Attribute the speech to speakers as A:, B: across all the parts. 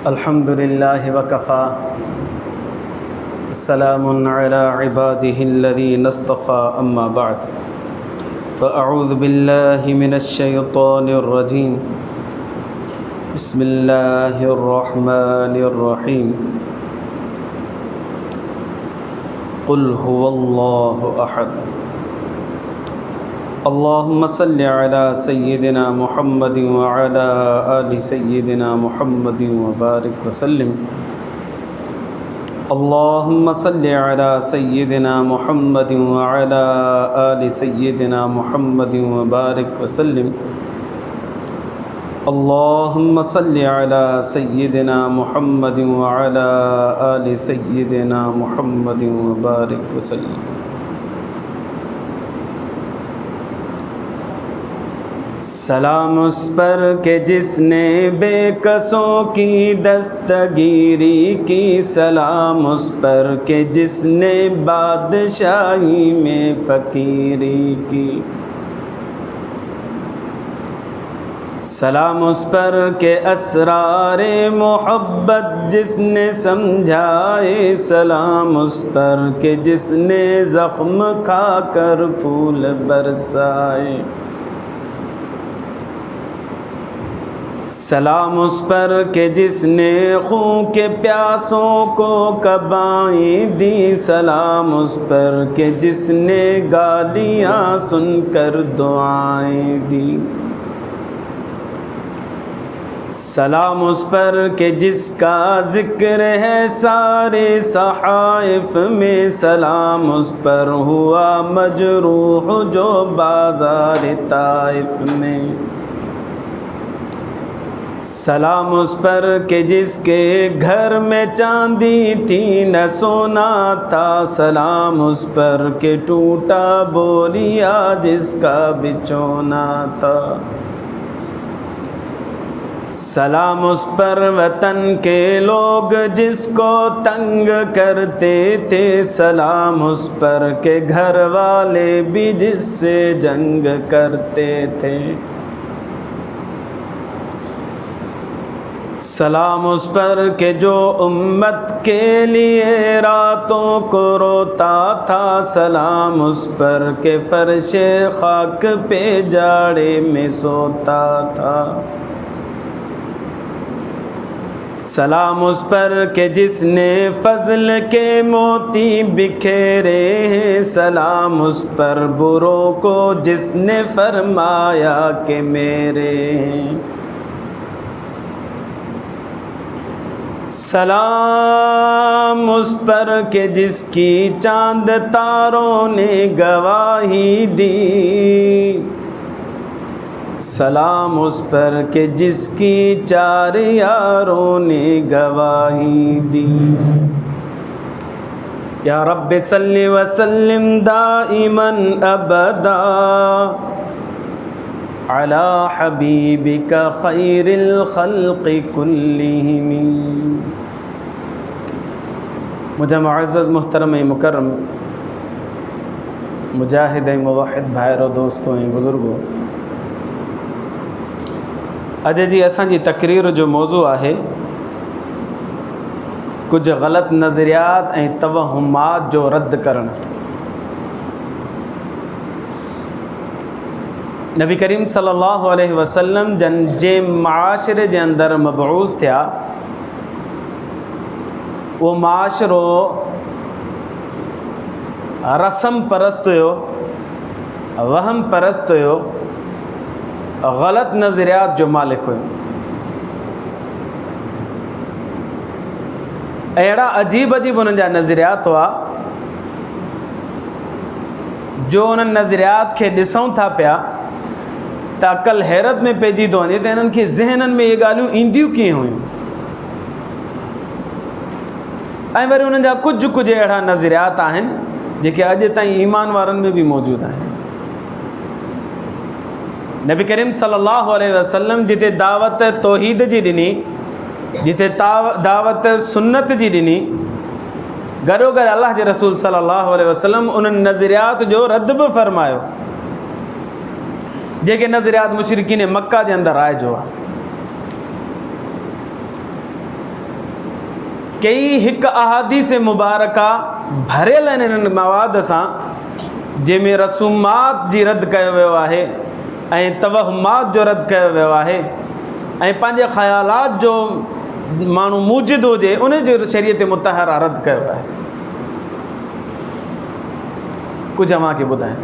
A: अल्हम्दुलिल्लाहि वकफ़ा सलामुन अला इबादिहिल्लज़ीना इस्तफ़ा अम्मा बअद फ़अऊज़ु बिल्लाहि मिनश शैतानिर रजीम बिस्मिल्लाहिर रहमानिर रहीम क़ुल हुवल्लाहु अहद अल्लाहुम्मा सल्लि अला सय्यिदिना मुहम्मदिन व अला आलि सय्यिदिना मुहम्मदिन व बारिक वसल्लिम अल्लाहुम्मा सल्लि अला सय्यिदिना मुहम्मदिन व अला आलि सय्यिदिना मुहम्मदिन व बारिक वसल्लिम अल्लाहुम्मा सल्लि अला सय्यिदिना मुहम्मदिन व अला आलि सय्यिदिना मुहम्मदिन व बारिक वसल्लिम। सलाम उस पर के जिसने बेकसों की दस्तगीरी की, सलाम उस पर के जिसने बादशाही में फ़कीरी की, सलाम उस पर के असरारे मोहब्बत जिसने समझाए, सलाम उस पर के जिसने ज़ख्म खाकर फूल बरसाए, सलाम उस पर के जिसने खून के प्यासों को कबाएं दी, सलाम उस पर के जिसने गालियाँ सुनकर दुआएं दी, सलाम उस पर के जिसका ज़िक्र है सारे सहाइफ में, सलाम उस पर हुआ मजरूह जो बाज़ार ताइफ में, सलाम उस पर के जिसके घर में चांदी थी न सोना था, सलाम उस पर के टूटा बोलिया जिसका बिछोना था, सलाम उस पर वतन के लोग जिसको तंग करते थे, सलाम उस पर के घर वाले भी जिससे जंग करते थे, सलाम उस पर के जो उम्मत के लिए रातों को रोता था, सलाम उस पर के फर्शे खाक पे जाड़े में सोता था, सलाम उस पर के जिसने फजल के मोती बिखेरे हैं, सलाम उस पर बुरों को जिसने फरमाया कि मेरे हैं, सलाम उस पर के जिसकी चांद तारों ने गवाही दी, सलाम उस पर के जिसकी चार यारों ने गवाही दी। या रब्बि सल्लि व सल्लिम दाइमन अबदा अला हबीबिका खैरिल खल्क़ि कुल्लिहिम। मुझे मुअज़्ज़ज़ मुहतरम मुकर्रम मुजाहिद मुवहिद भाइरों दोस्तों बुज़ुर्गों, अॼु जी असांजी तकरीर जो मौज़ू आहे कुछ ग़लत नज़रियात ऐं तवहुमात जो रद्द करणु। नबी करीम सल्लल्लाहु अलैहि वसल्लम जन जे माशरे जे अंदर मबऊस थिया, वो माशरो रस्म परस्त हुयो, वहम परस्त हुयो, ग़लत नज़रियात जो मालिक हुयो। अहिड़ा अजीब अजीब उन्हनि जा नज़रियात हुआ जो उन्हनि नज़रियात खे ॾिसूं था पिया त अक़ल हैरत में पइजी थो वञे त इन्हनि खे ज़हननि में इहे ॻाल्हियूं ईंदियूं कीअं हुयूं। ऐं वरी उन्हनि जा कुझु अहिड़ा नज़रियात आहिनि जेके अॼु ताईं ईमान वारनि में बि मौजूदु आहिनि। नबी करीम सल्लल्लाहु अलैहि वसल्लम जिते दावत तौहीद जी ॾिनी, जिते दावत सुन्नत जी ॾिनी, गॾोगॾु अल्लाह जे रसूल सल्लल्लाहु अलैहि वसल्लम उन्हनि नज़रियात जो रद्द बि फ़रमायो जेके नज़रियात मुशरिकीन मक्का जे अंदरि राइजो आहे। कई हिक अहादीस मुबारका भरियल आहिनि इन्हनि मवाद सां, जंहिंमें रसूमात जी रद्द कयो वियो आहे ऐं तवहमात जो रद्द कयो वियो आहे ऐं पंहिंजे ख़यालात जो माण्हू मूजिद हुजे उन जो शरीयत मुतहरा रद्द कयो आहे। कुझु अव्हांखे ॿुधायां,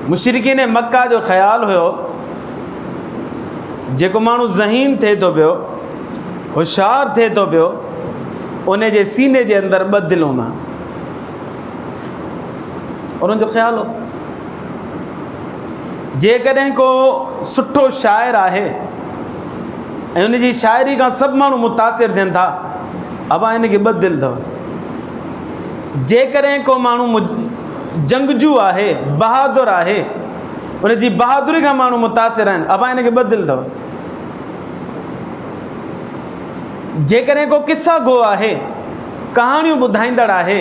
A: मुशरिकीन मक्का जो ख़्यालु हुयो जेको माण्हू ज़हीन थिए थो पियो, होशियारु थिए थो पियो, उन जे सीने जे अंदरि ॿ दिलि हूंदा, उन्हनि जो ख़्यालु हो जेकॾहिं को सुठो शाइर आहे ऐं उन जी शाइरी खां सभु माण्हू मुतासिर थियनि था, अबा हिनखे ॿ दिलि अथव। जेकॾहिं को माण्हू जंगजू आहे, बहादुर आहे, उन जी बहादुरी खां माण्हू मुतासिर आहिनि, अबा हिनखे ॿ दिलि अथव। जेकॾहिं को किस्सा गो आहे, कहाणियूं ॿुधाईंदड़ आहे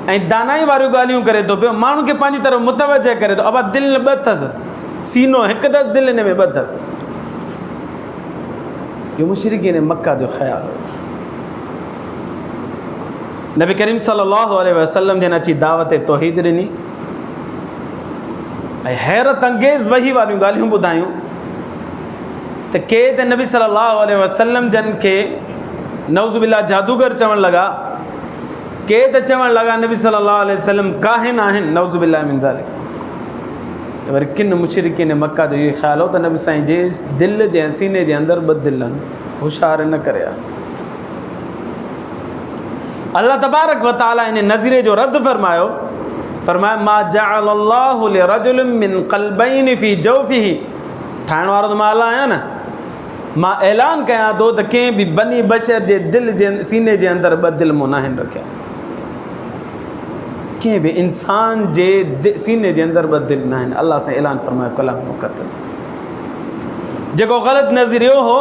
A: ऐं दानाई वारियूं ॻाल्हियूं करे थो पियो, माण्हू खे पंहिंजी तरफ़ मुतवजह करे थो, अबा दिलि ॿ अथसि, सीनो हिकु त दिलि हिन में ॿ अथसि। इहो मुशरिकीन मक्का जो ख़्यालु। नबी करीम सल्लल्लाहु अलैहि वसल्लम जन अची दावत तौहीद ॾिनी ऐं हैरत अंगेज़ वही वारियूं ॻाल्हियूं ॿुधायूं त के त नबी सल्लल्लाहु अलैहि वसल्लम जन खे नऊज़ुबिल्लाह जादूगर चवणु लॻा, के त चवणु लॻा नबी सल्लल्लाहु अलैहि वसल्लम काहिन आहिनि, नऊज़ुबिल्लाह मिन ज़ालिक। त वरी किन मुशरिकीन मक्का जो इहो ख़्यालु हो त नबी साईं जे दिलि जे सीने जे अंदरि ॿ दिलि आहिनि, होशियारु न करे आहे। अल्लाह तबारक व तआला इन नज़ीरे जो रद्द फरमायो, फरमाया मा जअलल्लाहु लिरजुलिन मिन क़ल्बैनि फी जौफिही। ठाहिण वारो त मां अल्लाह आहियां न, मां ऐलान कयां थो त कंहिं बि बनी बशर जे दिलि जे सीने जे अंदरि ॿ दिलि मूं न आहिनि रखिया। कंहिं बि इंसान जे सीने जे अंदरि ॿ दिलि न आहिनि, अल्लाह सां ऐलान फरमायो कलाम मुक़द्दस में। जेको ग़लति नज़रियो हो,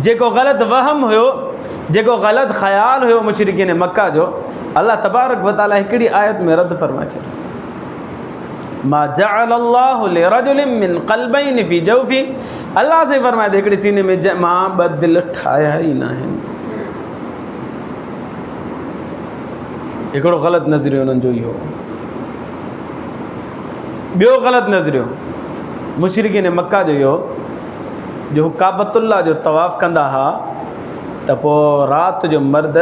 A: जेको ग़लति वहम हुयो, जेको ग़लति ख़्यालु हुयो मुशरिकीन मक्का जो, अल्लाह तबारक व तआला हिकिड़ी आयत में रद्द फरमाए छॾियो, मा जअलल्लाहु लिरजुलिन मिन क़ल्बैनि फी जौफी। अल्लाह से फरमाए त हिकिड़ी सीने में मां ॿ दिलि ठाहिया ई न आहिनि। हिकिड़ो ग़लति नज़रियो उन्हनि जो इहो। ॿियो ग़लति नज़रियो मुशरिकीन मक्का जो इहो, जो काबतुल्लाह जो तवाफ़ कंदा हुआ त पोइ राति जो मर्द,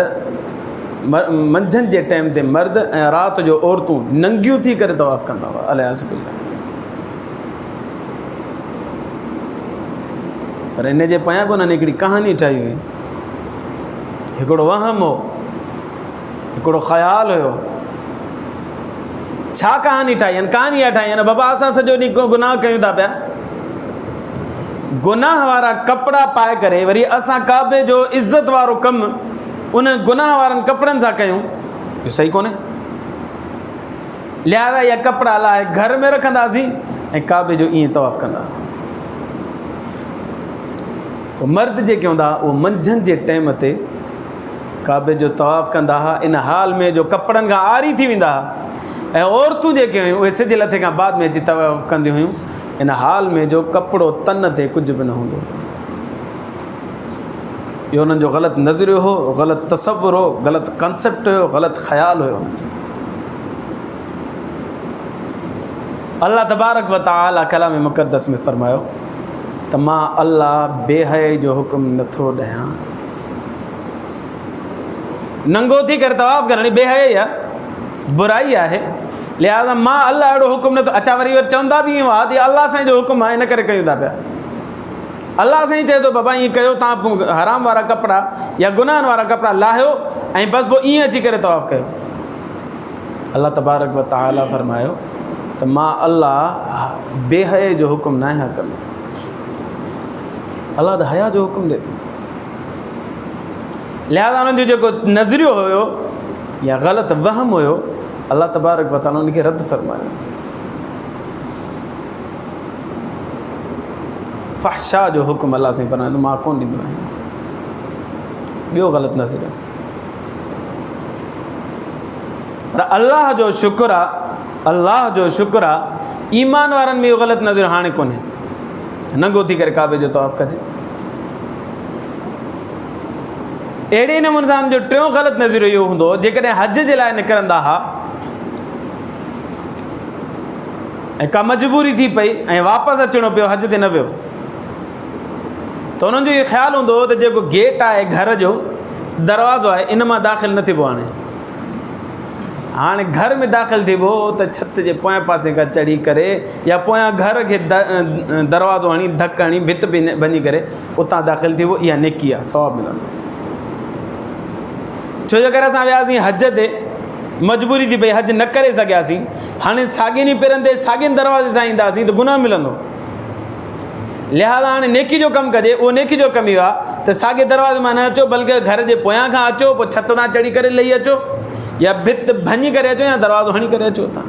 A: मंझंदि जे टाइम ते मर्द ऐं राति जो औरतूं नंगियूं थी करे तवाफ़ कंदा हुआ, अलियाज़ बिल्लाह। पर इन जे पोयां बि उन्हनि हिकिड़ी कहानी ठाही हुई, हिकिड़ो वहम हो, हिकिड़ो ख़्यालु हुयो। छा कहानी ठाही आहिनि? कहानी इहा ठाही आहिनि, बाबा असां सॼो ॾींहुं गुनाह कयूं था पिया, गुनाह वारा कपिड़ा पाए करे वरी असां काबे जो इज़त वारो कमु उन गुनाह वारनि कपिड़नि सां कयूं, इहो सही कोन्हे। लिहाज़ा इहा कपिड़ा लाहे घर में रखंदासीं ऐं काबे जो ईअं तवाफ़ कंदासीं। पोइ मर्द जेके हूंदा हुआ उहो मंझंदि जे टाइम ते काबे जो तवाफ़ कंदा हुआ, इन हाल में जो कपिड़नि खां आरी थी वेंदा हुआ, ऐं औरतूं जेके हुयूं उहे सिज लथे खां बाद में अची तवाफ़ कंदियूं हुयूं, इन हाल में जो कपिड़ो तन ते कुझु बि न हूंदो। इहो उन्हनि जो ग़लति नज़रियो हो, ग़लति तसव्वुर हो, ग़लति कंसेप्ट हुयो, ग़लति ख़्यालु हुयो उन्हनि जो। अल्लाह तबारक व तआला कलाम मुक़द्दस में फ़रमायो त मां अल्लाह बेहयाई जो हुकुम नथो ॾियां। नंगो थी करे तवाफ़ करणी बेहयाई आहे, बुराई आहे, लिहाज़ा मां अल्लाह अहिड़ो हुकुम नथो। अच्छा वरी चवंदा बि ईअं हुआ त अल्लाह साईं जो हुकुम आहे, इन करे कयूं था पिया। अल्लाह साईं चए थो बाबा ईअं कयो, तव्हां हराम वारा कपिड़ा या गुनाहनि वारा कपिड़ा लाहियो ऐं बसि पोइ ईअं अची करे तवाफ़ कयो। अल्लाह तबारक व तआला फरमायो त मां अल्लाह बेहयाई जो हुकुम न आहियां कंदो। अल्लाह त हया जो हुकुम ॾिए थो। लिहाज़ा उन्हनि जो जेको नज़रियो हुयो या ग़लति वहम हुयो, अल्लाह तबारक व तआला उनखे रद्द फरमायो। फ़हशा जो हुकुम अल्लाह साईं फरमायो मां कोन ॾींदो आहियां। ॿियो ग़लति नज़रियो। पर अल्लाह जो शुक्र आहे, अल्लाह जो शुक्र आहे, ईमान वारनि में इहो ग़लति नज़रियो हाणे कोन्हे। नंगो थी करे काबे जो तवाफ़ कजे, अहिड़े नमूने सां जो टियों ग़लति नज़रियो इहो हूंदो जेकॾहिं हज जे लाइ निकिरंदा हुआ ऐं का मजबूरी थी पई ऐं वापसि अचिणो पियो, हज ते न वियो, त उन्हनि जो इहो ख़्यालु हूंदो त जेको गेट आहे घर जो दरवाज़ो आहे इन मां दाख़िल न थिबो। हाणे घर में दाख़िल थिबो त छत जे पोयां पासे खां चढ़ी करे या पोयां घर खे दरवाज़ो हणी धक हणी भित भञी करे उतां दाख़िल थिबो, इहा नेकी आहे, सवाबु मिलंदो। छो जे करे असां वियासीं हज ते, मजबूरी थी पई, हज न करे सघियासीं, हाणे साॻियुनि पेरनि ते साॻियुनि दरवाज़े सां ईंदासीं त गुनाह मिलंदो। लिहाज़ा हाणे नेकी जो कमु कजे, उहो नेकी जो कमु इहो आहे त साॻे दरवाज़े मां न अचो, बल्कि घर जे पोयां खां अचो, पोइ छत तां चढ़ी करे लही अचो या भित भञी करे अचो या दरवाज़ो हणी करे अचो उतां।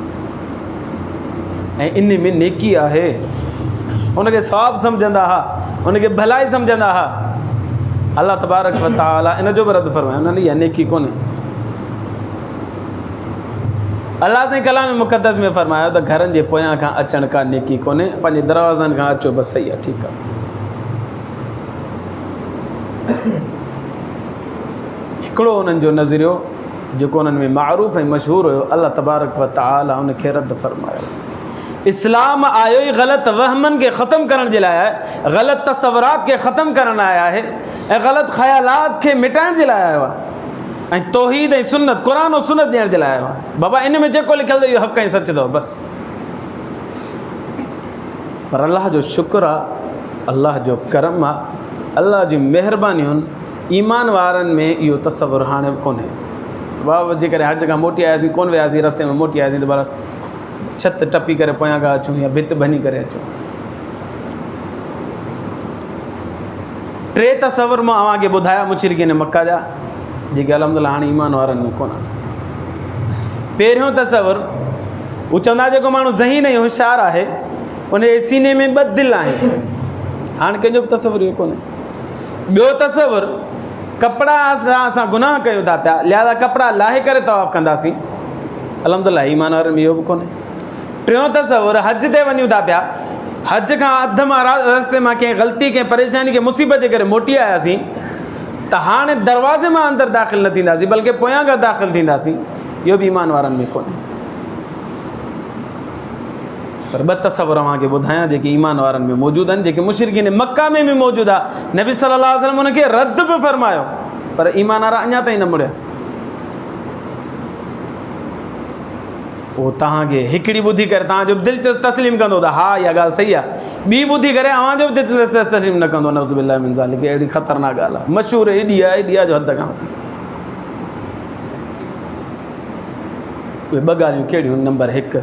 A: ऐं इन में नेकी आहे, उनखे सवाबु सम्झंदा हुआ, उनखे भलाई सम्झंदा हुआ। अल्लाह तबारक व तआला इन जो बि रद्द फरमायो, उन्हनि इहा नेकी कोन्हे। अल्लाह साईं कलाम मुक़द्दस में फरमायो त घरनि जे पोयां खां अचण का नेकी कोन्हे, पंहिंजे दरवाज़नि खां अचो बसि, सही आहे, ठीकु आहे। हिकिड़ो उन्हनि जो नज़रियो जेको उन्हनि में मारूफ़ ऐं मशहूरु हुयो, अल्लाह तबारक व तआला उनखे रद्द फरमायो। इस्लाम आयो ई ग़लति वहमनि खे ख़तमु करण जे लाइ आहे, ग़लति तसवुरात खे ख़तमु करण लाइ आहे ऐं ग़लति ख़यालात खे मिटाइण जे लाइ आयो आहे, ऐं तौहीद ऐं सुन्नत, क़ुर ऐं सुन्नत ॾियण जे लाइ आयो आहे। बाबा इन में जेको लिखियलु अथव इहो हक़ ऐं सच अथव बसि। पर अल्लाह जो शुक्र आहे, अल्लाह जो करम आहे, अल्लाह जी महिरबानियूं आहिनि, ईमान वारनि में इहो तसवुरु हाणे बि कोन्हे। बाबा जेकॾहिं हज खां मोटी आयासीं, कोन वियासीं, रस्ते में मोटी आयासीं त भला छत टपी करे पोयां खां अचूं या भित भञी करे अचूं। टे तसवुर मां अव्हांखे ॿुधाया मुशरिकीन मक्का जा, जेके अल्हम्दुलिल्लाह हाणे ईमान वारनि में कोन आहिनि। पहिरियों तसवुरु, हू चवंदा जेको माण्हू ज़हीन ऐं होशियारु आहे उनजे सीने में ॿ दिलि आहिनि, हाणे कंहिंजो बि तसवुरु इहो कोन्हे। ॿियो तसवुरु, कपिड़ा असां गुनाह कयूं था पिया, लिहाज़ा कपिड़ा लाहे करे तवाफ़ कंदासीं, अल्हम्दुलिल्लाह ईमान वारनि में इहो बि कोन्हे। टियों तसवुरु, हज ते वञूं था पिया, हज खां अधु मां रस्ते मां कंहिं ग़लती कंहिं परेशानी कंहिं मुसीबत जे करे मोटी आयासीं त हाणे दरवाज़े मां अंदरि दाख़िल न थींदासीं, बल्कि पोयां खां दाख़िल थींदासीं, इहो बि ईमान वारनि में कोन्हे। पर ॿ तसवुर अव्हांखे ॿुधायां जेके ईमान वारनि में मौजूदु आहिनि, जेके मुशरिकीन मक्का में बि मौजूदु आहे। नबी सल्लल्लाहु अलैहि वसल्लम उनखे रद्द बि फरमायो, पर ईमान वारा अञा ताईं न मुड़िया। उहो तव्हांखे हिकिड़ी ॿुधी करे तव्हांजो दिलि तस्लीम कंदो त हा इहा ॻाल्हि सही आहे, ॿी ॿुधी करे अव्हांजो बि दिलि तस्लीम न कंदो, नऊज़ु बिल्लाहि मिन ज़ालिक। अहिड़ी ख़तरनाक ॻाल्हि आहे, मशहूरु एॾी आहे जो हद खां वधीक। उहे ॿ ॻाल्हियूं कहिड़ियूं? नंबर 1,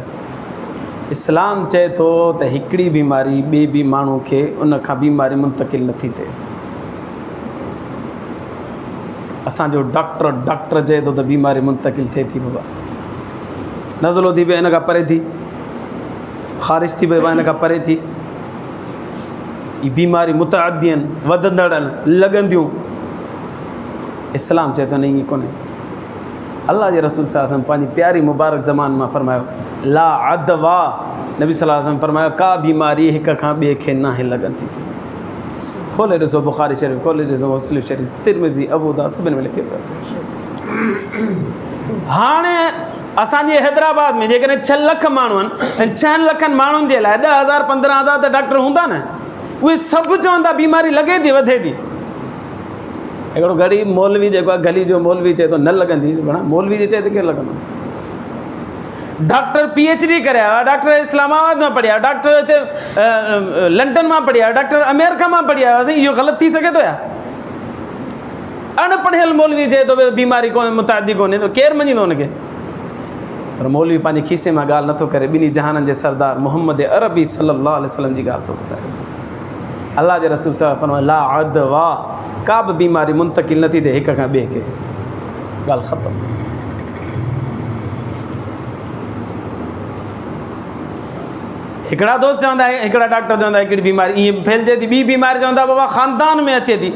A: इस्लाम चए थो त हिकिड़ी बीमारी ॿिए बि माण्हू खे उन खां बीमारी मुंतक़िल नथी थिए। असांजो डॉक्टर चए थो त बीमारी मुंतक़िल थिए थी, बाबा नज़लो थी पए इन खां परे थी, ख़ारिज थी पए इन खां परे थी, ही बीमारी मुतअद्दी आहिनि, वधंदड़ आहिनि, लॻंदियूं। इस्लाम चए थो न ईअं कोन्हे। अल्लाह जे रसूल सल्लल्लाहु अलैहि वसल्लम पंहिंजी प्यारी मुबारक ज़मान मां फरमायो, ला अदवा, नबी सल्लल्लाहु अलैहि वसल्लम फरमायो, का बीमारी हिक खां ॿिए खे न आहे लॻंदी। खोले ॾिसो बुख़ारी शरीफ़, खोले ॾिसो मुस्लिम शरीफ़, तिरमिज़ी, अबू दाऊद, सभिनि में लिखियो पियो। हाणे असांजे हैदराबाद में जेकॾहिं 6 लख माण्हू आहिनि ऐं 6 लखनि माण्हुनि जे लाइ 10,000 15,000 त डॉक्टर हूंदा न, उहे सभु चवंदा बीमारी लॻे थी, वधे थी। हिकिड़ो ग़रीब मौलवी जेको आहे, गली जो मौलवी चए थो न लॻंदी, मौलवी जे चए त केरु लॻंदो? डॉक्टर PhD करे आयो आहे, डॉक्टर इस्लामाबाद मां पढ़िया, डॉक्टर हिते लंडन मां पढ़िया, डॉक्टर अमेरिका मां पढ़िया, इहो ग़लति थी सघे थो या? अनपढ़ियल मौलवी चए थो बीमारी कोन्हे, मुतअद्दी कोन्हे, त केरु मञींदो हुनखे? पर मौलवी पंहिंजे खीसे मां ॻाल्हि नथो करे, ॿिन्ही जहाननि जे सरदार मोहम्मद अरबी सल्लल्लाहु अलैहि वसल्लम जी ॻाल्हि थो ॿुधाए। अल्लाह जे रसूल सल्लल्लाहु अलैहि वसल्लम ला अदवा, का बि बीमारी मुंतक़िल नथी थिए हिक खां ॿिए खे, ॻाल्हि ख़तमु। हिकिड़ा दोस्त चवंदा, हिकिड़ा डॉक्टर चवंदा हिकिड़ी बीमारी ईअं फैलिजे थी, ॿी बीमारी चवंदा बाबा ख़ानदान में अचे थी,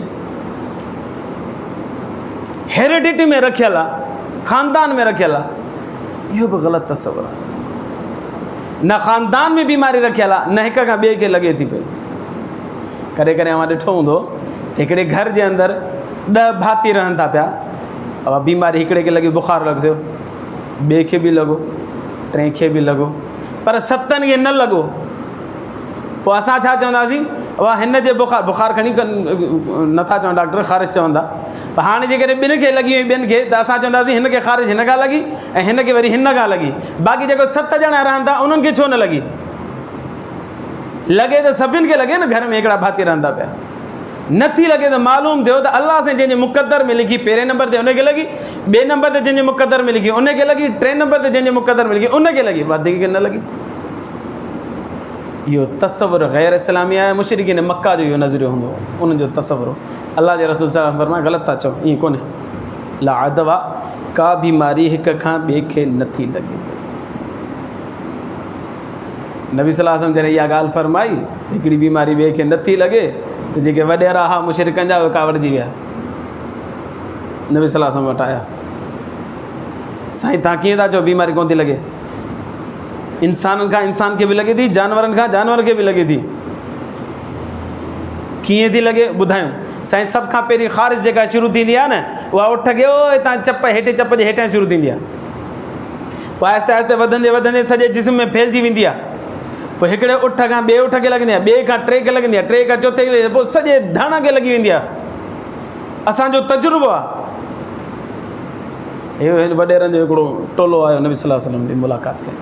A: हेरिडिटी में रखियल आहे, ख़ानदान में रखियल आहे। इहो बि ग़लति तसवुरु आहे। न ख़ानदान में बीमारी रखियल आहे, न हिक खां ॿिए खे लॻे थी पई। कॾहिं कॾहिं अव्हां ॾिठो हूंदो त हिकिड़े घर जे अंदरि 10 भाती रहनि था पिया, अब बीमारी हिकिड़े खे लॻी बुखार लॻो, ॿिए खे बि लॻो, टे खे बि लॻो, पर 7 खे न लॻो। पोइ असां छा चवंदासीं, हिन जे बुखार खणी नथा चवनि डॉक्टर, ख़ारिश चवंदा। पर हाणे जेकॾहिं 2 खे लॻी वई, 2 खे, त असां चवंदासीं हिन खे ख़ारिश हिन खां लॻी ऐं हिन खे वरी हिन खां लॻी, बाक़ी जेको 7 ॼणा रहनि था उन्हनि खे छो न लॻी? लॻे त सभिनि खे लॻे न, घर में हिकिड़ा भाती रहंदा पिया। नथी लॻे त मालूम थियो त अलाह सां जंहिंजे मुक़दर में लिखी पहिरें नंबर ते उनखे लॻी, 2 नंबर ते जंहिंजे मुक़दर में लिखी उनखे लॻी, 3 नंबर ते जंहिंजे मुक़दर में लिखी उनखे लॻी, वधीक खे न लॻी। इहो तसवुर गैर इस्लामी आहे। मुशरिकीन मक्का जो इहो नज़रियो हूंदो, उन्हनि जो तसवुर। अलाह जे रसूल सल्लल्लाहु अलैहि वसल्लम फरमाए ग़लति था चओ, ईअं कोन्हे। ला अदवा, का बीमारी हिक खां ॿिए खे नथी लॻे। नबी सल्लल्लाहु अलैहि वसल्लम जॾहिं इहा ॻाल्हि फरमाई त हिकिड़ी बीमारी ॿिए खे नथी लॻे, त जेके वॾेरा हुआ मुशरिकनि जा, उहे कावड़जी विया। नबी सल्लल्लाहु अलैहि वसल्लम वटि आया, साईं तव्हां कीअं था चओ बीमारी कोन थी लॻे? इंसाननि खां इंसान खे बि लॻे थी, जानवरनि खां जानवर खे बि लॻे थी। कीअं थी लॻे ॿुधायूं? साईं सभ खां पहिरीं ख़ारिश जेका शुरू थींदी आहे न, उहा उठ खे हितां चप जे हेठां शुरू थींदी आहे, पोइ आहिस्ते आहिस्ते वधंदे वधंदे सॼे जिस्म में फैलिजी वेंदी आहे। पोइ हिकिड़े उठ खां ॿिए उठ खे लॻंदी आहे, ॿिए खां 3 खे लॻंदी आहे, 3 खां 4 खे लॻंदी आहे, पोइ सॼे धण खे लॻी वेंदी आहे। असांजो तजुर्बो आहे। इहो वॾेरनि जो हिकिड़ो टोलो आयो नबी सल्लल्लाहु अलैहि वसल्लम जी मुलाक़ात कई।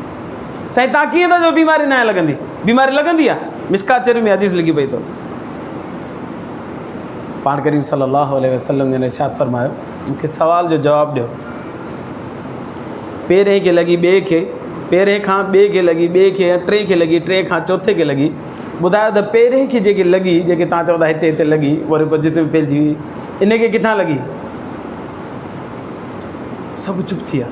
A: साईं तव्हां कीअं था चओ बीमारी न लॻंदी? बीमारी लॻंदी आहे। मिस्कात शरीफ़ में हदीस लिखी पई अथव। पाण करीम सल्लल्लाहु अलैहि वसल्लम ने इरशाद फरमायो, मूंखे सवाल जो जवाबु ॾियो। पहिरें खे लॻी ॿिए खे, पहिरें खां ॿिए खे लॻी, ॿिए खे 3 खे लॻी, 3 खां 4 खे लॻी। ॿुधायो त पहिरें खे जेके लॻी, जेके तव्हां चवंदा हिते हिते लॻी, वरी पोइ जिस्म फैलिजी वई, इनखे किथां लॻी? सभु चुप थी विया।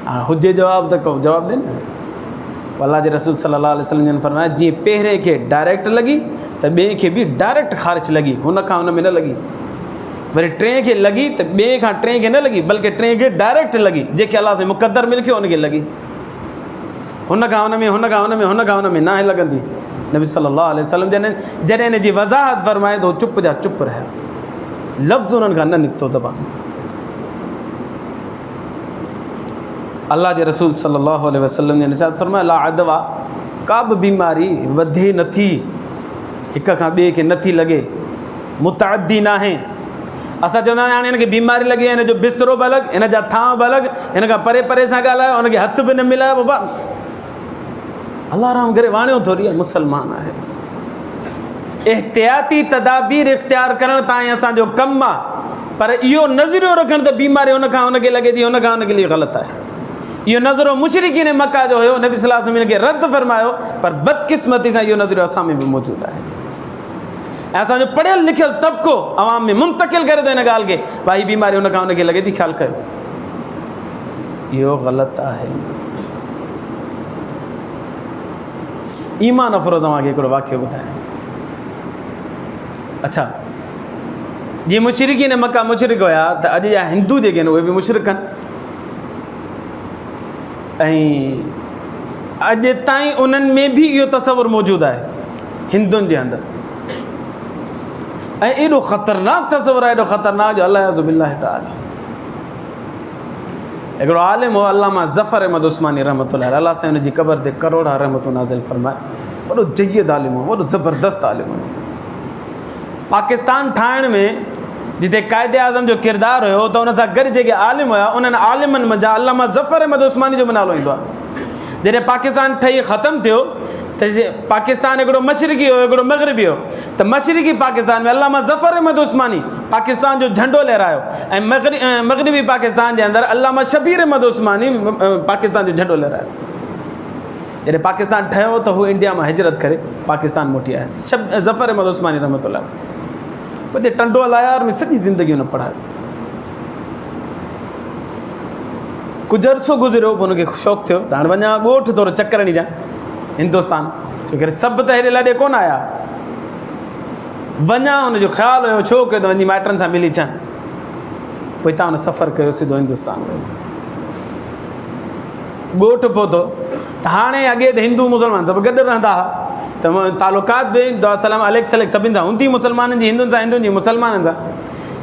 A: हाणे हुजे जवाबु त को जवाबु ॾियनि न। अल्लाह जे रसूल सल्लल्लाहु अलैहि वसल्लम जन फरमाया, जीअं पहिरें खे डायरेक्ट लॻी त ॿिए खे बि डायरेक्ट ख़ारिश लॻी, हुन खां हुन में न लॻी। वरी 3 खे लॻी त ॿिए खां 3 खे न लॻी, बल्कि 3 खे डायरेक्ट लॻी, जेके अलाह से मुक़दर में लिखियो उनखे लॻी। हुन खां हुन में, हुन खां हुन में, हुन खां हुन में न आहे लॻंदी। नबी सल्लल्लाहु अलैहि वसल्लम जॾहिं हिन जी वज़ाहत फरमाए त चुप जा चुप रहिया, लफ़्ज़ उन्हनि खां न निकितो ज़बान। अल्लाह जे रसूल सल्लल्लाहु अलैहि वसल्लम ने इरशाद फरमाया, ला अदवा, का बि बीमारी वधे नथी, हिक खां ॿिए खे नथी लॻे, मुतअद्दी न आहे। असां चवंदा आहियूं हाणे हिनखे बीमारी लॻी आहे, हिन जो बिस्तरो बि अलॻि, हिन जा थांव बि अलॻि, हिन खां परे परे सां ॻाल्हायो, हुनखे हथ बि न मिलायो। बाबा अलाह राम करे वाणियो थोरी आहे, मुसलमान आहे। एहतियाती तदाबीर इख़्तियार करणु ताईं असांजो कमु आहे, पर इहो नज़रियो रखणु त बीमारी हुन खां हुनखे लॻे थी, हुन खां हुनखे लिए ग़लति आहे। इहो नज़रियो मुशरिकीन मक्का जो हुयो, नबी सल्लल्लाहु अलैहि वसल्लम खे रद्द फरमायो, पर बदकिस्मती सां इहो नज़रियो असां में बि मौजूदु आहे। ऐं असांजो पढ़ियल लिखियल तबिक़ो अवाम में मुंतक़िल करे थो हिन ॻाल्हि खे, भाई बीमारी हुन खां हुनखे लॻे थी, ख़्यालु कयो। इहो ग़लति आहे। ईमान अफ़रोज़ तव्हांखे हिकिड़ो वाक़ियो ॿुधायां। अच्छा, जीअं मुशरिकीन मक्का मुशरिक हुया, त अॼु जा हिंदू जेके आहिनि उहे बि मुशरिक आहिनि, ऐं अॼु ताईं उन्हनि में बि इहो तसवुरु मौजूदु आहे हिंदुनि जे अंदरि। ऐं एॾो ख़तरनाक तसवुरु आहे, एॾो ख़तरनाक जो अल्लाह बिल्लाह ताला। हिकिड़ो आलिम हो अल्लामा ज़फ़र अहमद उस्मानी रहमतुल्लाह अलैह, अल्लाह सां हुनजी क़बर ते करोड़ा रहमतूं नाज़िल फरमाए। वॾो जय्यद आलिम हो, वॾो ज़बरदस्त आलिम हो। पाकिस्तान ठाहिण में जिते क़ाइदे आज़म जो किरदारु हुयो, त हुन सां गॾु जेके आलिम हुया, उन्हनि आलिमनि मंझां अल्लामा ज़फ़र अहमद उस्मानी जो बि नालो ईंदो आहे। जॾहिं पाकिस्तान ठही ख़तमु थियो, त पाकिस्तान हिकिड़ो मशरिक़ी हुयो, हिकिड़ो मग़रिबी हो। त मशरिक़ी पाकिस्तान में अल्लामा ज़फ़र अहमद उस्मानी पाकिस्तान जो झंडो लहरायो, ऐं मग़रिबी पाकिस्तान जे अंदरि अल्लामा शबीर अहमद उस्मानी पाकिस्तान जो झंडो लहरायो। जॾहिं पाकिस्तान ठहियो त हू इंडिया मां हिजरत करे पाकिस्तान मोटी आया, ज़फ़र अहमद उस्मानी रहमतुल्लाह। पोइ टंडो हलाया और में सॼी ज़िंदगी हुन पढ़ायो। कुझु अरसो गुज़रियो, पोइ हुनखे शौक़ु थियो त हाणे वञा ॻोठु थोरो चकर हणी अचां हिंदुस्तान, छोकी सभु त हेॾे लाॾे कोन आया। वञा, हुनजो ख़्यालु हुयो छो कयो त वञी माइटनि सां मिली अचां। पोइ हितां हुन सफ़र कयो, सिधो हिंदुस्तान वियो। ॻोठु पहुतो त हाणे अॻे त हिंदू मुस्लमान सभु गॾु रहंदा हुआ, त तालुकात बि सलाम अलॻि सलॻि सभिनि सां हूंदी, मुस्लमाननि जी हिंदुनि सां, हिंदुनि जी मुस्लमाननि सां।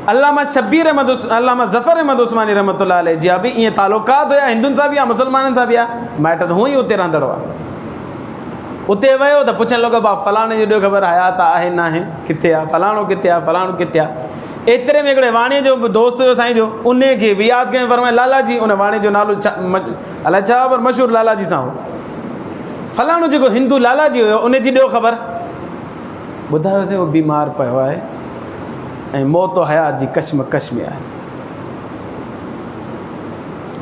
A: अल्लामा शबीर अहमद अल्लामा ज़फ़र अहमद उस्मानी रहमतुल्लाह अलैह जा बि ईअं तालुकात हुया, हिंदुनि सां बि आहे, मुस्लमाननि सां बि आहे। माइट त हूअं ई उते रहंदड़ हुआ। उते वियो त पुछणु लॻो भाउ फलाणे जो ॾियो ख़बर हयात आहे न आहे, किथे आहे, फलाणो किथे आहे, फलाणो किथे आहे। एतिरे में हिकिड़े वाणे जो दोस्त हुयो साईं जो, उन खे बि यादि कयो, फरमाए लालाजी, उन वाणे जो नालो छा अलाए छा पर मशहूरु लालाजी सां हो। फलाणो जेको हिंदू लालाजी हुयो उनजी ॾियो ख़बर। ॿुधायोसीं उहो बीमार पियो आहे ऐं मौत हयात जी कशमकश में आहे।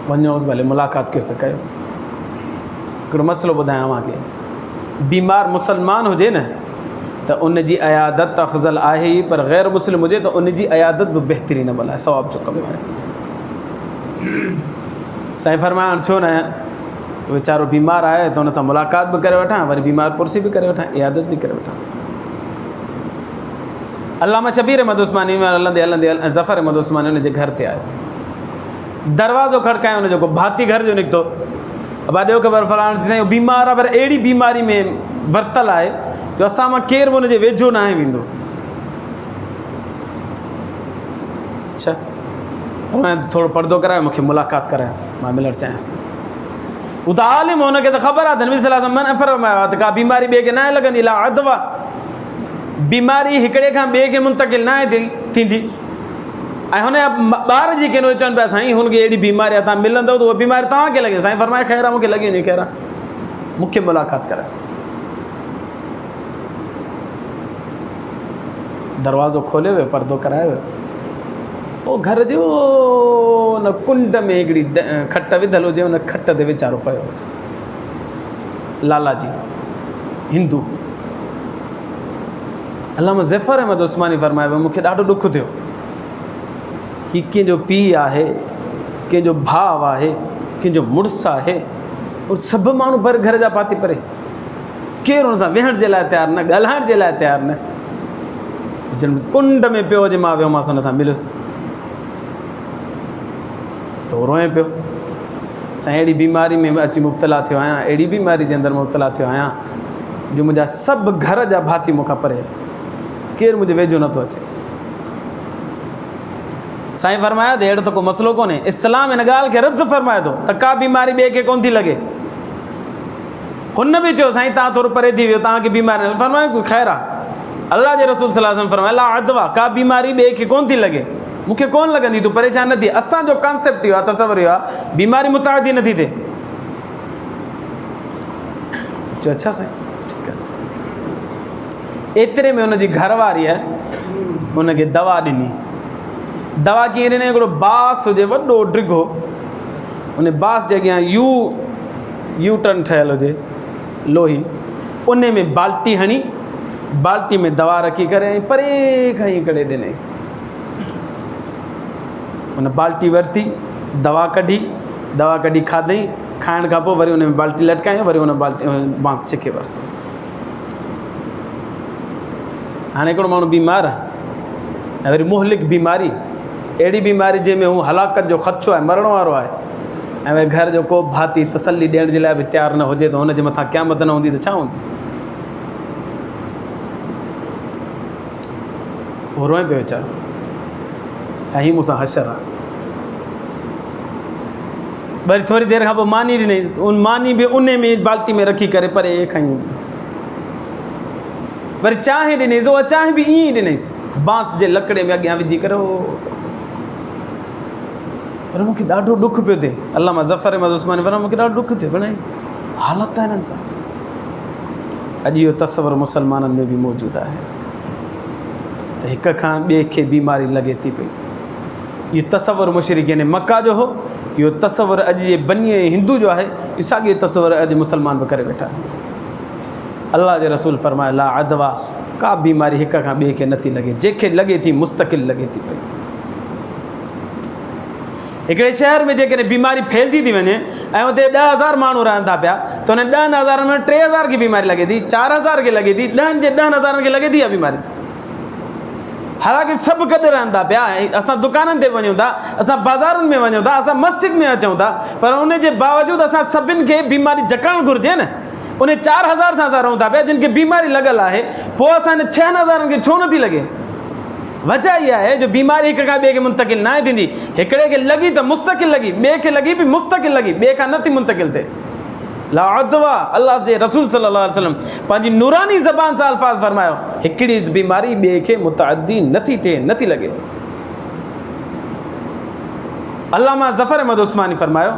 A: वञोसि भले मुलाक़ात कयोसि त कयोसि। हिकिड़ो मसइलो ॿुधायां तव्हांखे, बीमार मुसलमान हुजे न त उनजी अयादत अफ़ज़ल आहे ई, पर ग़ैर मुस्लिम हुजे त उनजी अयादत बि बहितरीन अमल आहे, सवाब जो कमु आहे। साईं फरमाइण छो न, वीचारो बीमार आहे त हुन सां मुलाक़ात बि करे वठां, वरी बीमार पुरसी बि करे वठां, इयादत बि करे वठांसि। अल्लामा शबीर अहमद उस्मानी हलंदे हलंदे ज़फ़र अहमद उस्मानी हुनजे घर ते आयो, दरवाज़ो खड़कायो, हुन जेको भाती घर जो निकितो, अबा ॾियो ख़बर फलाणे साईं बीमार आहे, पर अहिड़ी बीमारी में वरितलु आहे जो असां मां केरु बि हुनजे वेझो न आहे वेंदो। अच्छा थोरो पर्दो करायो, मूंखे मुलाक़ात करायो, मां मिलणु चाहियासि। हू त आलिम, हुनखे त ख़बर आहे त नबी सल्लल्लाहु अलैहि वसल्लम फरमायो आहे त का बीमारी ॿिए खे न आहे लॻंदी, ला अदवा, बीमारी हिकिड़े खां ॿिए खे मुंतक़िल न आहे थींदी। ऐं हुनजा ॿार जी कंहिं चवनि पिया साईं हुनखे अहिड़ी बीमारी आहे, तव्हां मिलंदव त उहा बीमारी तव्हांखे लॻे। साईं फरमाए ख़ैर आहे, मूंखे लॻी वञे, ख़ैर आहे, मूंखे मुलाक़ात करायो। दरवाज़ो खोलियो वियो, पर्दो करायो वियो। पोइ घर जो न कुंड में हिकिड़ी खट विधल हुजे, हुन खट ते वीचारो पियो हुजे, लालाजी हिंदू। अल्लामा ज़फ़र अहमद उस्मानी फरमायो मूंखे ॾाढो ॾुखु थियो, हीउ कंहिंजो पीउ आहे, कंहिंजो भाउ आहे, कंहिंजो मुड़ुसु आहे, और सभु माण्हू पर घर जा पाती परे, केरु हुन सां वेहण जे लाइ तयारु न, ॻाल्हाइण जे लाइ तयारु न। जन कुंड में पियो हुजे, मां वियोमांसि हुन सां मिलियुसि त उहो रोए पियो, साईं अहिड़ी बीमारी में अची मुब्तला थियो आहियां, अहिड़ी बीमारी जे अंदरि मुब्तला थियो आहियां जो मुंहिंजा सभु घर जा भाती मूंखां परे, केरु मुंहिंजे वेझो नथो अचे। साईं फरमाया त अहिड़ो त को मसइलो कोन्हे, इस्लाम हिन ॻाल्हि खे रद्द फरमाए थो त का बीमारी ॿिए खे कोन थी लॻे। हुन बि चयो साईं तव्हां थोरो परे थी वियो, तव्हांखे बीमारी न, फरमायो कोई ख़ैर आहे। अल्लाह जे रसूल सल्लल्लाहु अलैहि वसल्लम फरमाया ला अदवा, का बीमारी ॿिए खे कोन थी लॻे, मूंखे कोन लॻंदी, तूं परेशान न थी। असांजो कॉन्सेप्ट इहो आहे, तसवर इहो आहे, बीमारी मुतादी नथी थिए। चयो अच्छा साईं ठीकु आहे। एतिरे में हुनजी घरवारीअ हुनखे दवा ॾिनी। दवा कीअं ॾिने, हिकिड़ो बांस हुजे वॾो डिघो, उन बांस जे अॻियां यू टर्न ठहियलु हुजे लोही, उन में बाल्टी हणी, बाल्टी में दवा रखी करे ऐं परे खां ई करे ॾिनईसि। उन बाल्टी वरिती, दवा कढी खाधई, खाइण खां पोइ वरी उन में बाल्टी लटकाई, वरी उन बाल्टी बांस छिके वरितो। हाणे हिकिड़ो माण्हू बीमार आहे ऐं वरी मुहलिक बीमारी, अहिड़ी बीमारी जंहिंमें हू हलाकत जो ख़दशो आहे, मरण वारो आहे, ऐं वरी घर जो को भाती तसली ॾियण जे लाइ बि तयारु न हुजे त हुनजे मथां क़यामत न हूंदी त छा हूंदी। उहो रोए पियो वीचारो, साईं मूंसां हशर आहे। वरी थोरी देरि खां पोइ मानी ॾिनईसि, उन मानी बि उन में बाल्टी में रखी करे परे खई। वरी चांहि ॾिनईसि, उहा चांहि बि ईअं ई ॾिनईसि, बांस जे लकड़े में अॻियां विझी करे। पर मूंखे ॾाढो ॾुखु पियो थिए। अल्लामा ज़फ़र अहमद उस्मानी पर मूंखे ॾाढो ॾुखु थियो, भई हालत आहे हिननि सां। अॼु इहो तसवर मुसलमाननि में बि मौजूदु आहे त हिक खां ॿिए खे बीमारी लॻे थी पई। इहो तसवर मुशरिकीन मक्का जो हो, इहो तसवर अॼु जे बनी हिंदू जो आहे, इहो साॻियो तसवर अॼु मुसलमान बि करे वेठा। अल्लाह जे रसूल फरमाए ला अदवा, का बीमारी हिक खां ॿिए खे नथी लॻे, जंहिंखे लॻे थी मुस्तक़िल लॻे थी पई। हिकिड़े शहर में जेकॾहिं बीमारी फैलिजी थी वञे ऐं हुते 10,000 माण्हू रहनि था पिया त हुन 10,000 में 3,000 खे बीमारी लॻे थी, 4,000 खे लॻे थी, 10 जे 10,000 खे लॻे थी इहा बीमारी। हालांकि सभु गॾु रहनि था पिया, ऐं असां दुकाननि ते वञूं था, असां बाज़ारुनि में वञूं था, असां मस्जिद में अचूं था, पर उन जे बावजूदि असां सभिनि खे बीमारी जकणु घुरिजे न। उन 4000 सां असां रहूं था पिया जिन खे बीमारी लॻल आहे, पोइ असां 6000 खे छो नथी लॻे? वजह इहा आहे जो बीमारी हिक खां ॿिए खे मुंतकिल न आहे थींदी। हिकिड़े खे लॻी त मुस्तकिल लॻी, ॿिए खे लॻी बि मुस्तकिल लॻी, ॿिए खां नथी मुंतकिल थिए। ला अदवा, अल्लाह जे रसूल सल्लल्लाहु अलैहि वसल्लम पंहिंजी नूरानी ज़बान सां अल्फाज़ फरमायो, हिकिड़ी बीमारी ॿिए खे मुतअद्दी नथी थिए, नथी लॻे। अल्लामा ज़फ़र अहमद उस्मानी फरमायो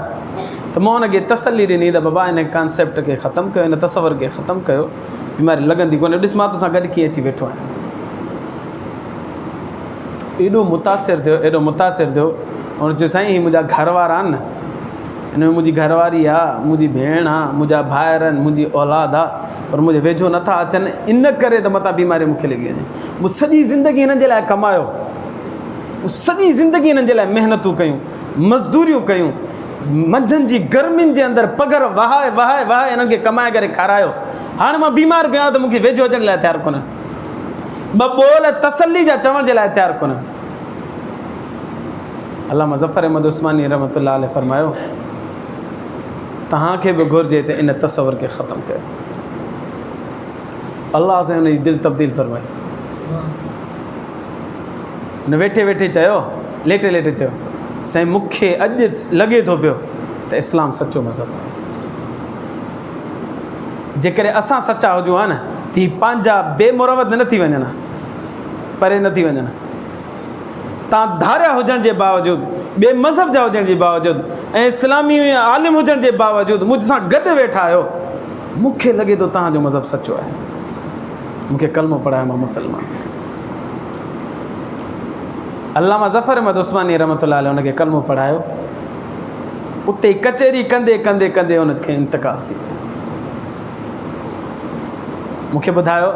A: त मां हुनखे तसली ॾिनी त बाबा हिन कॉन्सेप्ट खे ख़तमु कयो, हिन तसवर खे ख़तमु कयो, बीमारी लॻंदी कोन्हे। ॾिस मां तोसां गॾु कीअं अची वेठो आहियां। एॾो मुतासिर थियो। हुन चयो साईं हीअ मुंहिंजा घर वारा आहिनि न, हिन में मुंहिंजी घरवारी आहे, मुंहिंजी भेण आहे, मुंहिंजा भाइर आहिनि, मुंहिंजी औलाद आहे, पर मुंहिंजे वेझो नथा अचनि, इन करे त मतां बीमारी मूंखे लॻी वञे। मूं सॼी ज़िंदगी हिननि जे लाइ कमायो, मूं सॼी ज़िंदगी हिननि जे लाइ महिनतूं कयूं, मज़दूरियूं कयूं, मंझंदि जी गर्मियुनि जे अंदरि पघर वहाए हिननि खे कमाए करे खारायो। हाणे मां बीमार पियो आहियां त मूंखे वेझो अचण लाइ तयारु कोन्हनि, ॿ ॿोल तसली जा चवण जे लाइ तयारु कोन्हनि। अल्लामा ज़फ़र अहमद उस्मानी रहमतुल्लाह अलैह फरमायो, तव्हांखे बि घुरिजे त इन तसवर खे ख़तमु कयो। अल्लाह सां हुनजी दिलि तब्दील फरमाई। न वेठे चयो, लेटे चयो, साईं मूंखे अॼु लॻे थो पियो त इस्लाम सचो मज़हब आहे। जेकॾहिं असां सचा हुजूं हा न त पंहिंजा बेमुरवत न थी वञनि, परे न थी वञनि। तव्हां धारिया हुजण जे बावजूदि, ॿिए मज़हब जा हुजण जे बावजूदि ऐं इस्लामी आलिम हुजण जे बावजूदि मुंहिंजे सां गॾु वेठा आहियो, मूंखे लॻे थो तव्हांजो मज़हब सचो आहे। मूंखे कलमो पढ़ायो, मां मुसलमान थियुमि। अल्लामा ज़फ़र अहमद उस्मानी रहमतुल्लाह अलैह हुनखे कलमो पढ़ायो। उते कचहरी कंदे हुनखे इंतकाल थी वियो। मूंखे ॿुधायो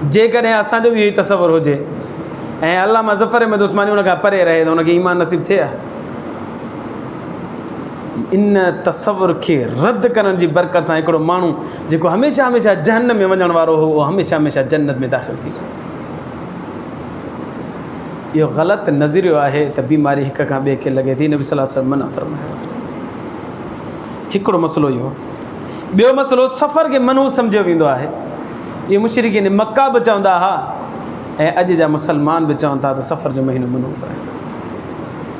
A: जेकॾहिं असांजो बि इहो तसवुरु हुजे ऐं अल्लामा ज़फ़र अहमद उस्मानी हुनखां परे रहे त हुनखे ईमान नसीब थिए। इन तसवुर खे रद्द करण जी बरकत सां हिकिड़ो माण्हू जेको हमेशह जहन्नम में वञण वारो हो, उहो हमेशह जन्नत में दाख़िल थी वियो। इहो ग़लति नज़रियो आहे त बीमारी हिक खां ॿिए खे लॻे थी। नबी सल्लल्लाहु अलैहि वसल्लम मना फरमायो। हिकिड़ो मसइलो इहो। ॿियो मसइलो, सफ़र खे मनहूस सम्झियो वेंदो आहे। इहे मुशरिकीन मक्का बि चवंदा हुआ ऐं अॼु जा मुसलमान बि चवनि था त सफ़र जो महीनो मनहूस आहे।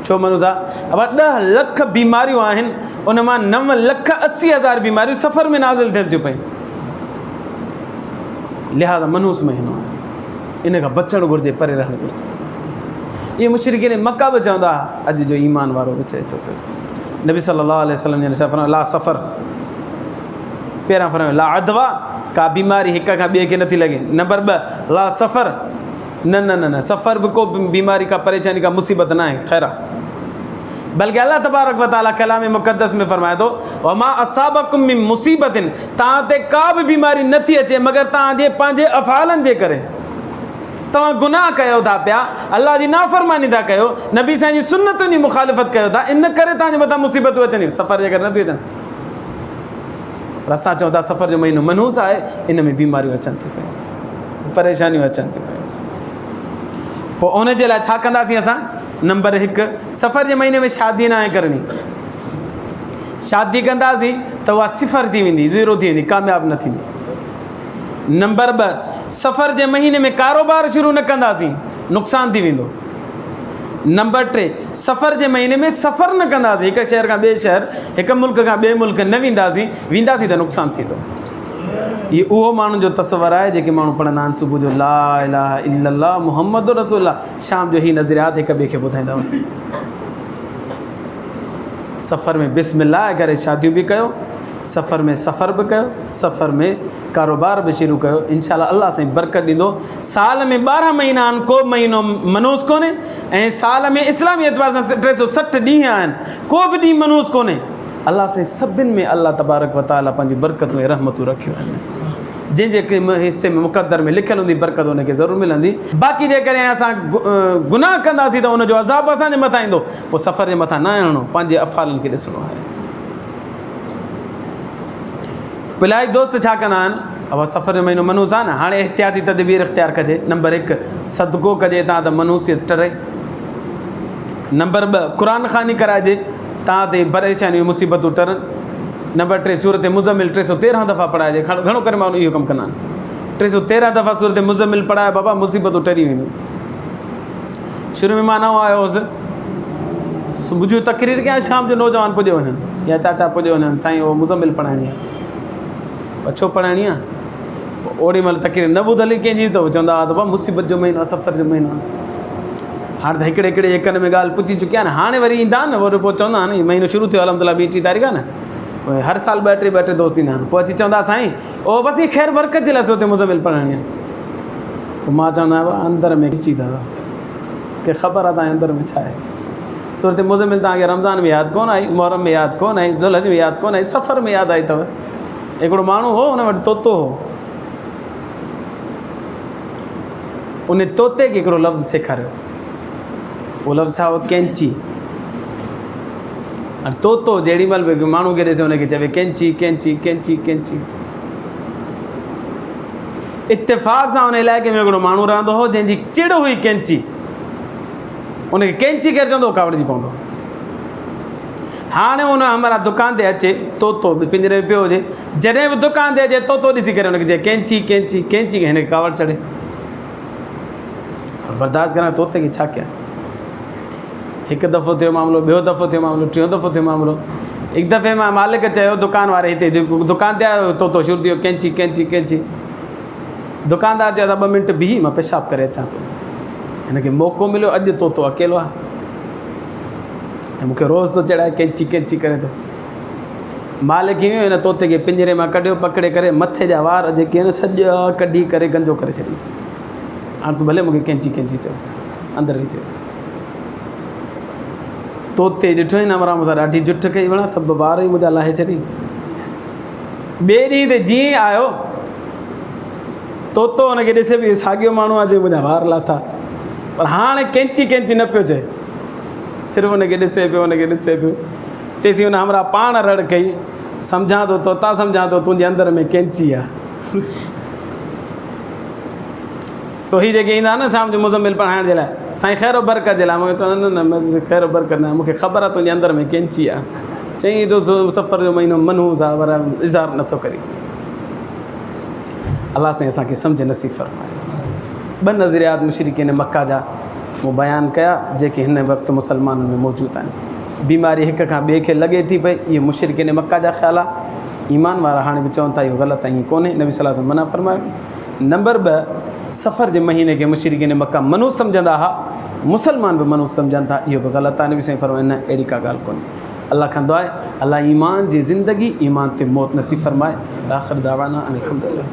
A: छो मनहूस आहे? अब 10 लख बीमारियूं आहिनि, उन मां 9,80,000 बीमारियूं सफ़र में नाज़िल थियनि थियूं पयूं। लिहाज़ा मनहूस महीनो आहे, इन खां बचणु घुरिजे, परे रहणु घुरिजे। इहे मुशरिकीन मक्का बि चवंदा हुआ, अॼु जो ईमान वारो बि चए थो पियो। नबी सल्लल्लाहु अलैहि वसल्लम फरमायो, ला सफ़र, पहिरां फरमायो ला अदवा, का बीमारी हिक खां ॿिए खे नथी लॻे। नंबर 2 ला सफ़र, न सफ़र बि को बीमारी का परेशानी का मुसीबत न आहे, ख़ैर आहे। बल्कि अल्लाह तबारक व तआला कलाम मुक़द्दस में फरमाए थो, वमा असाबकुम मिन मुसीबतिन, तव्हां ते का बि बीमारी नथी अचे मगर तव्हांजे पंहिंजे अफ़आलनि जे करे। तव्हां गुनाह कयो था पिया, अल्लाह जी नाफ़रमानी था कयो, नबी साईं जी सुन्नतुनि जी मुखालिफ़त कयो था, इन करे तव्हांजे मथां मुसीबतूं अचनि, सफ़र जे करे नथी अचनि। पर असां चऊं था सफ़र जो महीनो मनहूस आहे, इन में बीमारियूं अचनि थियूं पियूं, परेशानियूं अचनि थियूं पियूं। पोइ उनजे लाइ छा कंदासीं असां? नंबर 1, सफ़र जे महीने में शादी न आहे करणी। शादी कंदासीं त उहा सिफ़र थी वेंदी, ज़ीरो थी वेंदी, कामयाबु न थींदी। नंबर 2, सफ़र जे महीने में कारोबार शुरू न कंदासीं, नुक़सानु थी वेंदो। नंबर 3, सफ़र जे महीने में सफ़र न कंदासीं, हिकु शहर खां ॿिए शहर, हिकु मुल्क खां ॿिए मुल्क न वेंदासीं त नुक़सानु थींदो। इहो उहो माण्हुनि जो तसवर आहे जेके माण्हू पढ़ंदा आहिनि सुबुह जो ला इलाहा इल्लल्लाह मुहम्मद रसूलुल्लाह, शाम जो ही नज़रियात हिक ॿिए खे ॿुधाईंदा वक़्तु। सफ़र में बिस्मिल्लाह करे शादियूं बि कयो, सफ़र में सफ़र बि कयो, सफ़र में कारोबार बि शुरू कयो, इंशाअल्लाह अल्लाह साईं बरकत ॾींदो। साल में 12 महीना आहिनि, को महीनो मनहूस कोन्हे, ऐं साल में इस्लामी एतबार सां 360 ॾींहं आहिनि, को बि ॾींहुं मनहूस कोन्हे। अल्लाह साईं सभिनि में अल्लाह तबारक व तआला पंहिंजी बरकतूं ऐं रहमतूं रखियूं आहिनि। जंहिंजे हिस्से में मुक़दर में लिखियलु हूंदी बरकत हुनखे ज़रूरु मिलंदी। बाक़ी जेकॾहिं असां गुनाह कंदासीं त उनजो अज़ाब असांजे मथां ईंदो। पोइ सफ़र जे मथां न हणो, पंहिंजे अफ़आलनि खे ॾिसणो आहे। इलाही दोस्त छा कंदा आहिनि, अब सफ़र जो महीनो मनहूस आहे न, हाणे एहतियाती तदबीर इख़्तियार कजे। नंबर 1, सदको कजे तव्हां त मनहूसियत टरे। नंबर 2, क़ुरान ख़ानी कराइजे तव्हां ते परेशानियूं मुसीबतूं टरनि। नंबर 3 सूरत मुज़म्मिल 313 दफ़ा पढ़ाइजे। घणो करे माण्हू इहो कमु कंदा आहिनि। 313 दफ़ा सूरत मुज़म्मिल पढ़ाए बाबा मुसीबतूं टरी वेंदियूं। शुरू में मां न आयो हुउसि, सुबुह जो तकरीर कयां, शाम जो नौजवान पुॼो वञनि या चाचा पुॼो वञनि, साईं उहो मुज़म्मिल पढ़ाइणी आहे, छो पढ़ाइणी आहे? ओॾी महिल तकरीर न ॿुधली कंहिंजी त चवंदा हुआ त भाउ मुसीबत जो महीनो आहे, सफ़र जो महीनो आहे। हाणे त हिकिड़े हिकिड़े एकन में ॻाल्हि पुछी चुकिया आहिनि। हाणे वरी ईंदा आहिनि वरी पोइ चवंदा आहिनि महीनो शुरू थियो अलहमदिल्ला 2 तारीख़ आहे न, पोइ हर साल 2-2 दोस्त ईंदा आहिनि। पोइ अची चवंदा साईं ओ बसि हीअ ख़ैर बरकत जे लाइ सूरत मुज़म्मिल पढ़ाइणी आहे। पोइ मां चवंदा आहियां अंदर में अची अथव, की ख़बर आहे तव्हांजे अंदर में छा आहे। सूरत मुज़म्मिल तव्हांखे रमज़ान में यादि कोन आई, मुहर्रम में यादि कोन आई, ज़ुल्हज में यादि कोन आई, सफ़र में यादि आई अथव। हिकिड़ो माण्हू हो, हुन वटि तोतो हो, उन तोते खे हिकिड़ो लफ़्ज़ सेखारियो। उहो लफ़्ज़ छा हो? कैंची। हाणे तोतो जेॾी महिल बि माण्हू खे ॾिसे हुनखे चवे कैंची कैंची कैंची कैंची। इत्तेफ़ाक़ सां हुन इलाइक़े में हिकिड़ो माण्हू रहंदो हो जंहिंजी चिड़ हुई कैंची, उनखे कैंची केरु चवंदो कावड़िजी पवंदो। हाणे हुन हमारा दुकान ते अचे, तोतो बि पिंजरे में पियो हुजे, जॾहिं बि दुकान ते अचे तोतो ॾिसी करे हुनखे चए कैंची कैंची कैंची, खे हिनखे कावड़ चढ़े। बर्दाश्त करण तोते खे छा कयां? हिकु दफ़ो थियो मामिलो, ॿियो दफ़ो थियो मामिलो, टियों दफ़ो थियो मामिलो। हिकु दफ़े मां मालिक चयो दुकान वारे, हिते दुकान ते आयो, तोतो शुरू थियो कैंची कैंची कैंची। दुकानदार चयो त 2 मिंट बीह, मां पेशाब करे अचां थो। हिनखे मौक़ो मिलियो, अॼु तोतो अकेलो आहे ऐं मूंखे रोज़ थो चढ़ाए कैंची कैंची करे थो। मालिक ईअं हिन तोते खे पिंजरे मां कढियो, पकिड़े करे मथे जा वार जेके आहिनि सॼा कढी करे गंजो करे छॾीसि। हाणे तूं भले मूंखे कैंची कैंची चओ, अंदरि विझ। तोते ॾिठो ई न आराम सां ॾाढी जुठ कई वणा, सभु वार ई मुंहिंजा लाहे छॾी। ॿिए ॾींहं ते जीअं आयो तोतो, हुनखे ॾिसे बि साॻियो माण्हू आहे जो मुंहिंजा वार लाथा, पर हाणे कैंची कैंची न पियो चए, सिर्फ़ु हुनखे ॾिसे पियो, हुनखे ॾिसे पियो। तेसीं हुन हमरा पाण रड़ कई, सम्झां थो तोता, सम्झां थो तुंहिंजे अंदरि में कैंची आहे। सो ही जेके ईंदा न शाम जो मुज़म्मिल पढ़ाइण जे लाइ, साईं ख़ैर बरकत जे लाइ, मूंखे चवंदा न न ख़ैर बरकत न, मूंखे ख़बर आहे तुंहिंजे अंदरि में कैंची आहे। चई तो सफ़र जो महीनो मनहूस आहे, पर इज़हार नथो करे। अलाह साईं असांखे सम्झ नसीब फ़रमाए। 2 नज़रियात मुशरिकीन मक्का जा वो बयानु कया जेके हिन वक़्तु मुसलमाननि में मौजूदु आहिनि। बीमारी हिक खां ॿिए खे लॻे थी पई, इहे मुशरिकीन मक्का जा ख़्याल आहे। ईमान वारा हाणे बि चवनि था इहो ग़लति आहे, ईअं कोन्हे, नबी सल्लल्लाहु अलैहि वसल्लम मना फ़रमायो। नंबर 2, सफ़र जे महीने खे मुशरिकीन मक्का मनूस सम्झंदा हुआ, मुसलमान बि मनूस सम्झनि था, इहो बि ग़लति आहे। नबी साईं फ़रमायो न, अहिड़ी का ॻाल्हि कोन्हे। अल्लाह खां दुआ आहे अल्लाह ईमान जी ज़िंदगी, ईमान ते मौत नसीब फ़रमाए। आख़िर दावाना अल्हम्दुलिल्लाह।